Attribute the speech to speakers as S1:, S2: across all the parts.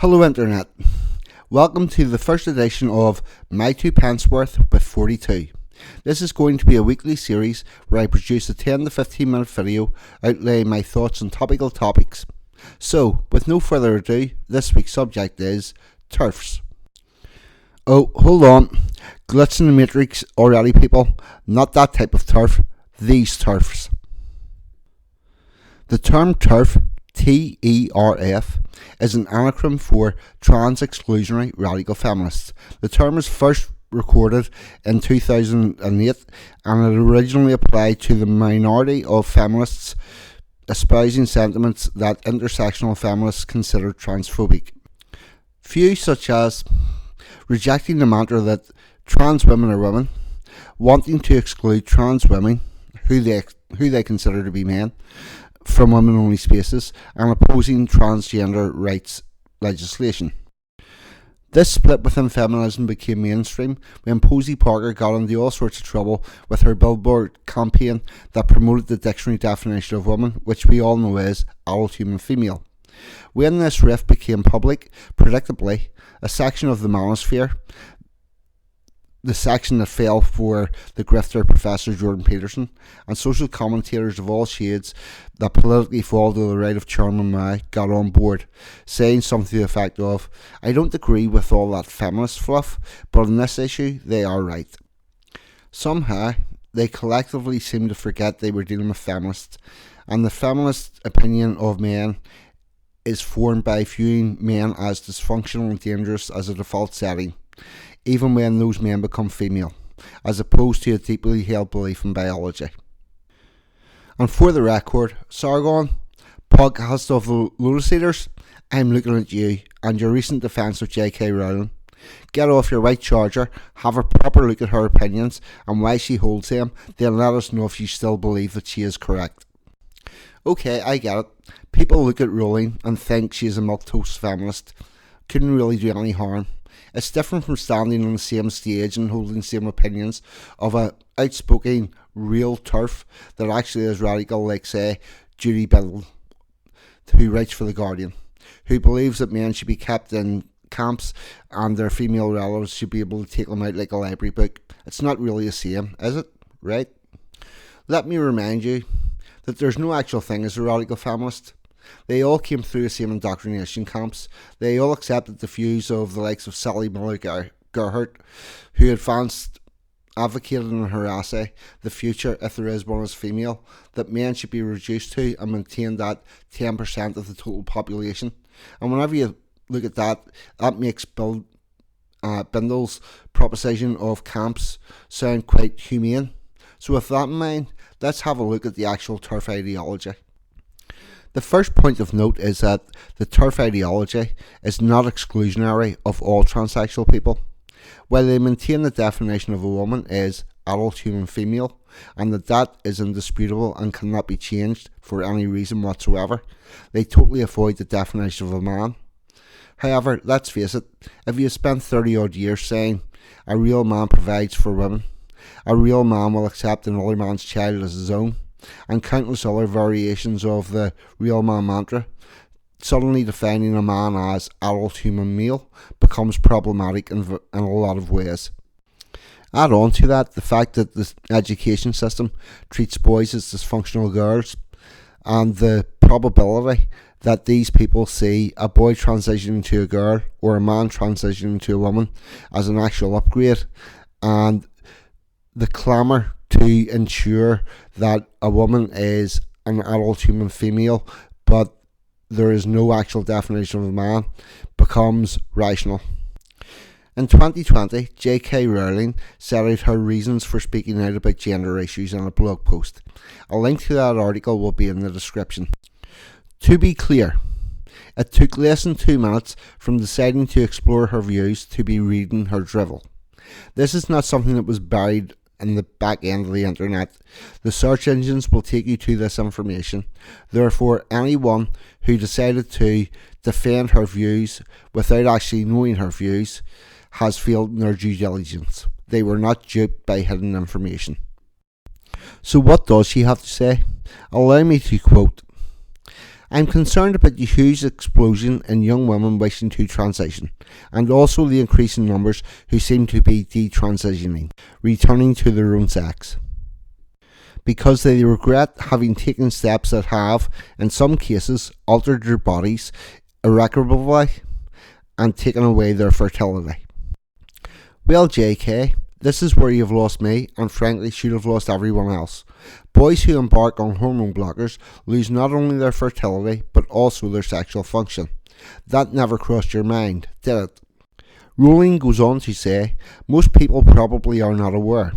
S1: Hello Internet, welcome to the first edition of My 2 Pence Worth with 42. This is going to be a weekly series where I produce a 10 to 15 minute video outlaying my thoughts on topical topics. So, with no further ado, this week's subject is TERFs. Oh, hold on, glitch in the matrix already people, not that type of TERF, these TERFs. The term TERF, TERF, is an acronym for Trans Exclusionary Radical Feminists. The term was first recorded in 2008 and it originally applied to the minority of feminists espousing sentiments that intersectional feminists consider transphobic. Views such as rejecting the mantra that trans women are women, wanting to exclude trans women, who they consider to be men, from women-only spaces, and opposing transgender rights legislation. This split within feminism became mainstream when Posey Parker got into all sorts of trouble with her billboard campaign that promoted the dictionary definition of woman, which we all know is adult human female. When this rift became public, predictably, a section of the manosphere, the section that fell for the grifter Professor Jordan Peterson, and social commentators of all shades that politically fall to the right of Chairman Mao got on board, saying something to the effect of, "I don't agree with all that feminist fluff, but on this issue they are right." Somehow, they collectively seemed to forget they were dealing with feminists, and the feminist opinion of men is formed by viewing men as dysfunctional and dangerous as a default setting, even when those men become female, as opposed to a deeply held belief in biology. And for the record, Sargon, podcast of the Lotus Eaters, I'm looking at you and your recent defence of J.K. Rowling. Get off your white charger, have a proper look at her opinions and why she holds them, then let us know if you still believe that she is correct. Okay, I get it. People look at Rowling and think she is a milquetoast feminist. Couldn't really do any harm. It's different from standing on the same stage and holding the same opinions of an outspoken real TERF that actually is radical, like say Judy Biddle, who writes for The Guardian, who believes that men should be kept in camps and their female relatives should be able to take them out like a library book. It's not really the same, is it? Right? Let me remind you that there's no actual thing as a radical feminist. They all came through the same indoctrination camps. They all accepted the views of the likes of Sally Miller Gerhardt, who advocated in her essay, "The Future, if there is one, is female," that men should be reduced to and maintain that 10% of the total population. And whenever you look at that, that makes Bindle's proposition of camps sound quite humane. So with that in mind, let's have a look at the actual TERF ideology. The first point of note is that the TERF ideology is not exclusionary of all transsexual people. While they maintain the definition of a woman is adult human female, and that is indisputable and cannot be changed for any reason whatsoever, they totally avoid the definition of a man. However, let's face it, if you spend 30 odd years saying a real man provides for women, a real man will accept another man's child as his own, and countless other variations of the real man mantra, suddenly defining a man as adult human male becomes problematic in a lot of ways. Add on to that the fact that the education system treats boys as dysfunctional girls, and the probability that these people see a boy transitioning to a girl or a man transitioning to a woman as an actual upgrade, and the clamour to ensure that a woman is an adult human female but there is no actual definition of a man becomes rational. In 2020, J.K. Rowling set out her reasons for speaking out about gender issues in a blog post. A link to that article will be in the description. To be clear, it took less than 2 minutes from deciding to explore her views to be reading her drivel. This is not something that was buried in the back end of the internet. The search engines will take you to this information. Therefore, anyone who decided to defend her views without actually knowing her views has failed in their due diligence. They were not duped by hidden information. So what does she have to say? Allow me to quote, I'm concerned about the huge explosion in young women wishing to transition, and also the increasing numbers who seem to be detransitioning, returning to their own sex, because they regret having taken steps that have, in some cases, altered their bodies irreparably and taken away their fertility. Well, JK, this is where you've lost me, and frankly should have lost everyone else. Boys who embark on hormone blockers lose not only their fertility, but also their sexual function. That never crossed your mind, did it? Rowling goes on to say, most people probably are not aware.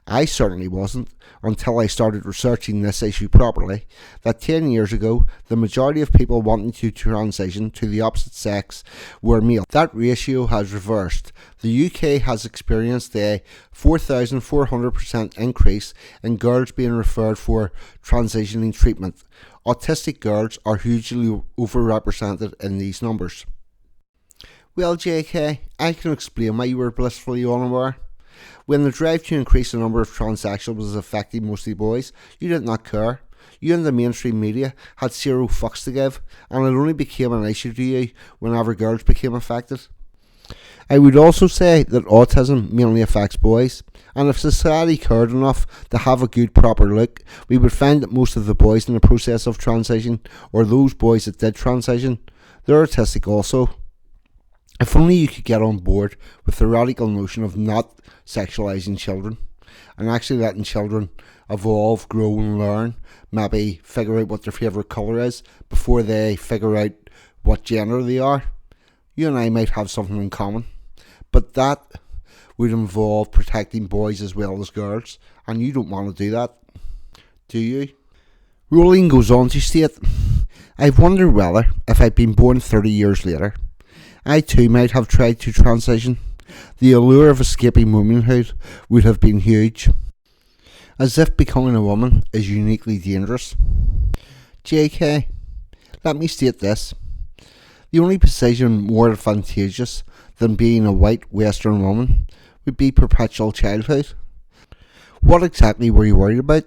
S1: I certainly wasn't until I started researching this issue properly, that 10 years ago the majority of people wanting to transition to the opposite sex were male. That ratio has reversed. The UK has experienced a 4,400% increase in girls being referred for transitioning treatment. Autistic girls are hugely overrepresented in these numbers. Well, JK, I can explain why you were blissfully unaware. When the drive to increase the number of transsexuals was affecting mostly boys, you did not care. You and the mainstream media had zero fucks to give, and it only became an issue to you whenever girls became affected. I would also say that autism mainly affects boys, and if society cared enough to have a good proper look, we would find that most of the boys in the process of transition, or those boys that did transition, they're autistic also. If only you could get on board with the radical notion of not sexualising children and actually letting children evolve, grow and learn, maybe figure out what their favourite colour is before they figure out what gender they are, you and I might have something in common. But that would involve protecting boys as well as girls, and you don't want to do that, do you? Rowling goes on to state, I've wondered whether, if I'd been born 30 years later, I too might have tried to transition. The allure of escaping womanhood would have been huge. As if becoming a woman is uniquely dangerous. JK, let me state this. The only position more advantageous than being a white Western woman would be perpetual childhood. What exactly were you worried about?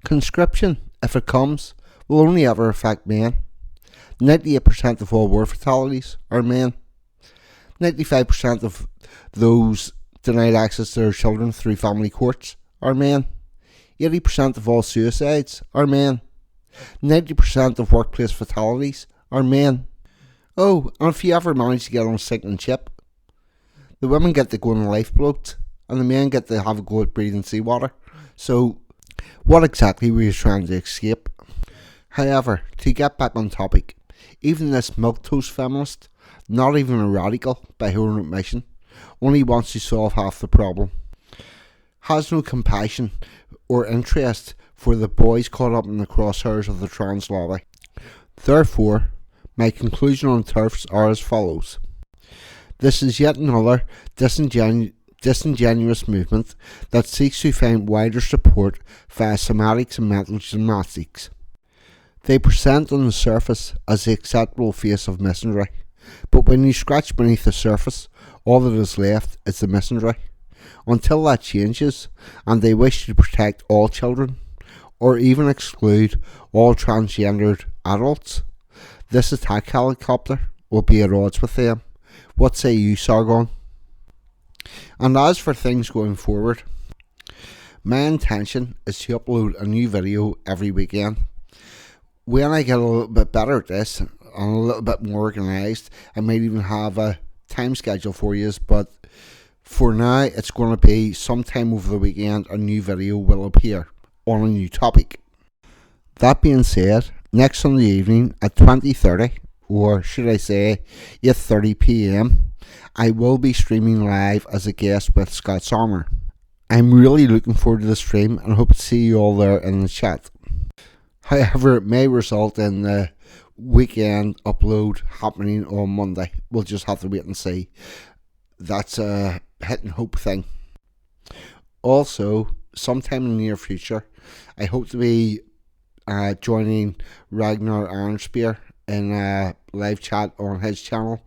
S1: Conscription, if it comes, will only ever affect men. 98% of all war fatalities are men. 95% of those denied access to their children through family courts are men. 80% of all suicides are men. 90% of workplace fatalities are men. Oh, and if you ever manage to get on a sinking ship, the women get to go on a lifeboat and the men get to have a go at breathing seawater. So, what exactly were you trying to escape? However, to get back on topic, even this milquetoast feminist, not even a radical by her own admission, only wants to solve half the problem. Has no compassion or interest for the boys caught up in the crosshairs of the trans lobby. Therefore, my conclusion on TERFs are as follows. This is yet another disingenuous movement that seeks to find wider support via semantics and mental gymnastics. They present on the surface as the acceptable face of misandry, but when you scratch beneath the surface, all that is left is the misandry. Until that changes, and they wish to protect all children, or even exclude all transgendered adults, this attack helicopter will be at odds with them. What say you, Sargon? And as for things going forward, my intention is to upload a new video every weekend. When I get a little bit better at this and a little bit more organised, I might even have a time schedule for you, but for now it's going to be sometime over the weekend a new video will appear on a new topic. That being said, next Sunday evening at 20:30, or should I say 8:30 PM, I will be streaming live as a guest with Scott's Armour. I'm really looking forward to the stream and hope to see you all there in the chat. However, it may result in the weekend upload happening on Monday. We'll just have to wait and see. That's a hit and hope thing. Also, sometime in the near future, I hope to be joining Ragnar Arnspear in a live chat on his channel,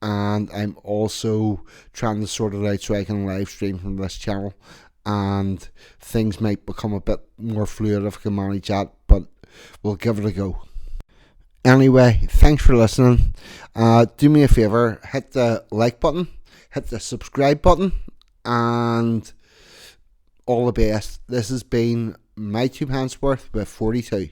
S1: and I'm also trying to sort it out so I can live stream from this channel, and things might become a bit more fluid if I can manage that, but we'll give it a go. Anyway, thanks for listening. Do me a favour, hit the like button, hit the subscribe button, and all the best. This has been my 2 pence worth with 42.